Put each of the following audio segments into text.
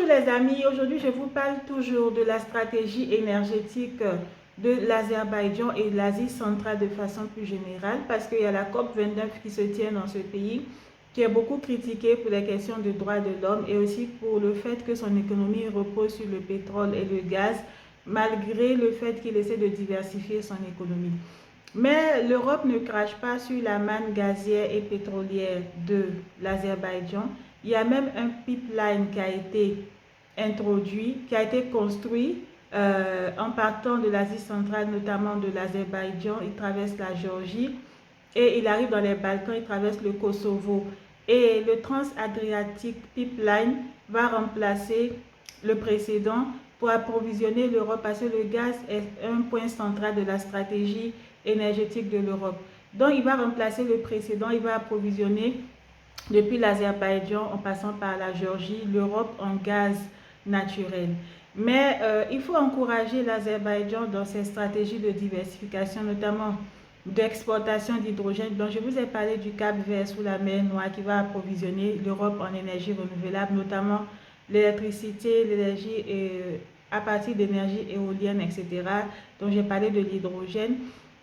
Bonjour les amis, aujourd'hui je vous parle toujours de la stratégie énergétique de l'Azerbaïdjan et de l'Asie centrale de façon plus générale parce qu'il y a la COP29 qui se tient dans ce pays qui est beaucoup critiquée pour les questions de droits de l'homme et aussi pour le fait que son économie repose sur le pétrole et le gaz malgré le fait qu'il essaie de diversifier son économie. Mais l'Europe ne crache pas sur la manne gazière et pétrolière de l'Azerbaïdjan. Il y a même un pipeline qui a été introduit, qui a été construit en partant de l'Asie centrale, notamment de l'Azerbaïdjan. Il traverse la Géorgie et il arrive dans les Balkans, il traverse le Kosovo. Et le Trans-Adriatic Pipeline va remplacer le précédent pour approvisionner l'Europe parce que le gaz est un point central de la stratégie énergétique de l'Europe. Donc, il va remplacer le précédent, il va approvisionner depuis l'Azerbaïdjan en passant par la Géorgie, l'Europe en gaz naturel. Mais il faut encourager l'Azerbaïdjan dans ses stratégies de diversification, notamment d'exportation d'hydrogène blanc. Je vous ai parlé du Cap Vert sous la mer Noire qui va approvisionner l'Europe en énergie renouvelable, notamment l'électricité, l'énergie à partir d'énergie éolienne, etc. Donc j'ai parlé de l'hydrogène.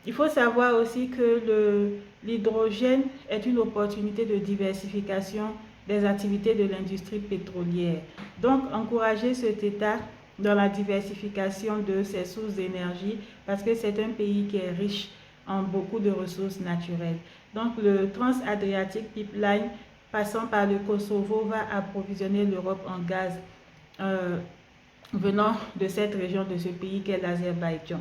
Il faut savoir aussi que l'hydrogène est une opportunité de diversification des activités de l'industrie pétrolière. Donc, encourager cet État dans la diversification de ses sources d'énergie parce que c'est un pays qui est riche en beaucoup de ressources naturelles. Donc, le Trans-Adriatic Pipeline passant par le Kosovo va approvisionner l'Europe en gaz venant de cette région de ce pays qu'est l'Azerbaïdjan.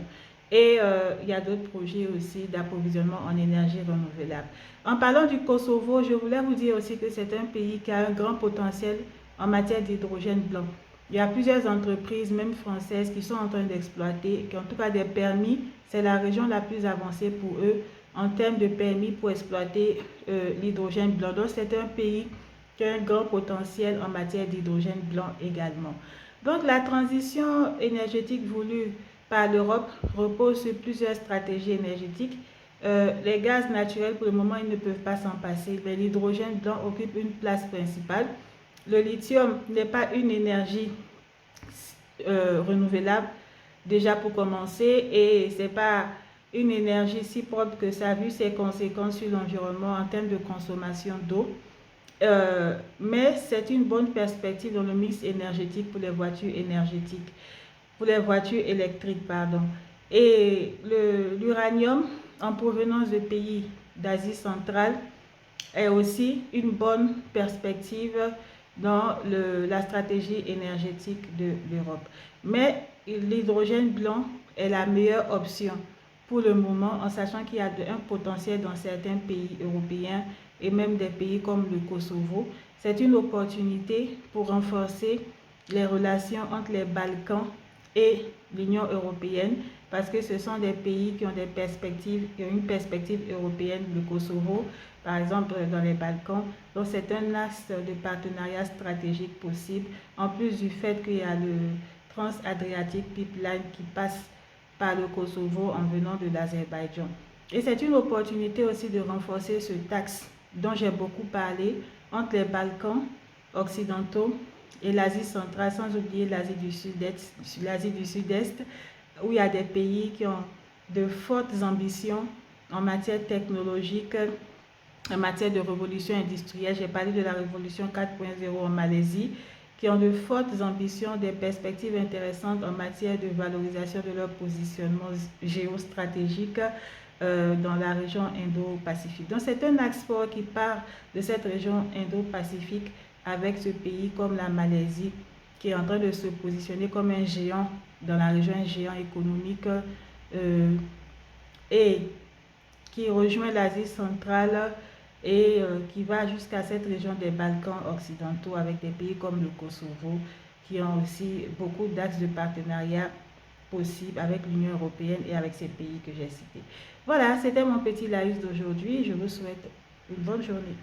Et il y a d'autres projets aussi d'approvisionnement en énergie renouvelable. En parlant du Kosovo, je voulais vous dire aussi que c'est un pays qui a un grand potentiel en matière d'hydrogène blanc. Il y a plusieurs entreprises, même françaises, qui sont en train d'exploiter, qui ont en tout cas des permis. C'est la région la plus avancée pour eux en termes de permis pour exploiter l'hydrogène blanc. Donc c'est un pays qui a un grand potentiel en matière d'hydrogène blanc également. Donc la transition énergétique voulue par l'Europe repose sur plusieurs stratégies énergétiques. Les gaz naturels, pour le moment, ils ne peuvent pas s'en passer, mais l'hydrogène blanc occupe une place principale. Le lithium n'est pas une énergie renouvelable, déjà pour commencer, et ce n'est pas une énergie si propre que ça, vu ses conséquences sur l'environnement en termes de consommation d'eau. Mais c'est une bonne perspective dans le mix énergétique pour les voitures énergétiques, pour les voitures électriques, pardon. Et l'uranium en provenance de pays d'Asie centrale est aussi une bonne perspective dans la stratégie énergétique de l'Europe. Mais l'hydrogène blanc est la meilleure option pour le moment, en sachant qu'il y a un potentiel dans certains pays européens et même des pays comme le Kosovo. C'est une opportunité pour renforcer les relations entre les Balkans et l'Union européenne parce que ce sont des pays qui ont des perspectives, qui ont une perspective européenne, le Kosovo, par exemple dans les Balkans. Donc c'est un axe de partenariat stratégique possible, en plus du fait qu'il y a le Trans-Adriatic Pipeline qui passe par le Kosovo en venant de l'Azerbaïdjan. Et c'est une opportunité aussi de renforcer ce axe dont j'ai beaucoup parlé entre les Balkans occidentaux et l'Asie centrale, sans oublier l'Asie du Sud-Est, où il y a des pays qui ont de fortes ambitions en matière technologique, en matière de révolution industrielle. J'ai parlé de la révolution 4.0 en Malaisie, qui ont de fortes ambitions, des perspectives intéressantes en matière de valorisation de leur positionnement géostratégique dans la région Indo-Pacifique. Donc c'est un axe fort qui part de cette région Indo-Pacifique avec ce pays comme la Malaisie qui est en train de se positionner comme un géant dans la région, un géant économique et qui rejoint l'Asie centrale et qui va jusqu'à cette région des Balkans occidentaux avec des pays comme le Kosovo qui ont aussi beaucoup d'axes de partenariat possibles avec l'Union européenne et avec ces pays que j'ai cités. Voilà, c'était mon petit live d'aujourd'hui. Je vous souhaite une bonne journée.